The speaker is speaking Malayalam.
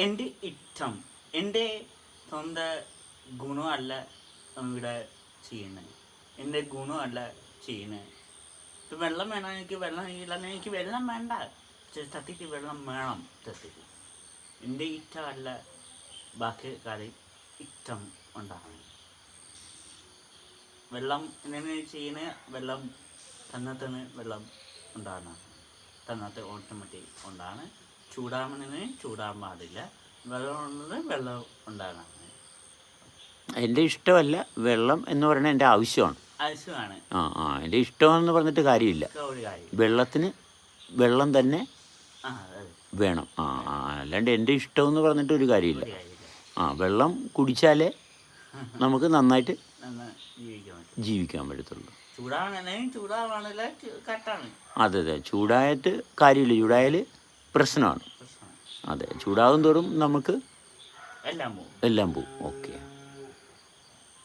എൻ്റെ ഇഷ്ടം എൻ്റെ സ്വന്തം ഗുണമല്ല ഇവിടെ ചെയ്യുന്നത്. എൻ്റെ ഗുണമല്ല ചെയ്യുന്നത്. ഇപ്പം വെള്ളം വേണം, എനിക്ക് വെള്ളം ഇല്ലാതെ എനിക്ക് വെള്ളം വേണ്ട. സത്യത്തിൽ വെള്ളം വേണം. സത്യത്തിൽ എൻ്റെ ഇഷ്ടമല്ല ബാക്കി കാര്യം ഇഷ്ടം ഉണ്ടാകണം. വെള്ളം എങ്ങനെ ചെയ്യുന്നത്? വെള്ളം തന്നത്തിന് വെള്ളം ഉണ്ടാകണം. തന്നത്ത് ഓട്ടോമാറ്റിക് ഉണ്ടാണ്. ചൂടാകുന്നതിന് ചൂടാകാൻ പാടില്ല. വെള്ളം ഉള്ളത് വെള്ളം ഉണ്ടാകണം. എൻ്റെ ഇഷ്ടമല്ല വെള്ളം എന്ന് പറയുന്നത് എൻ്റെ ആവശ്യമാണ്. ആവശ്യമാണ്. എൻ്റെ ഇഷ്ടമെന്ന് പറഞ്ഞിട്ട് കാര്യമില്ല. വെള്ളത്തിന് വെള്ളം തന്നെ വേണം. അല്ലാണ്ട് എൻ്റെ ഇഷ്ടമെന്ന് പറഞ്ഞിട്ട് ഒരു കാര്യമില്ല. വെള്ളം കുടിച്ചാലേ നമുക്ക് നന്നായിട്ട് ജീവിക്കാൻ പറ്റത്തുള്ളൂ. അതെ അതെ, ചൂടായിട്ട് കാര്യമില്ല. ചൂടായാൽ പ്രശ്നമാണ്. അതെ, ചൂടാകും തോറും നമുക്ക് എല്ലാം പോവും. ഓക്കെ.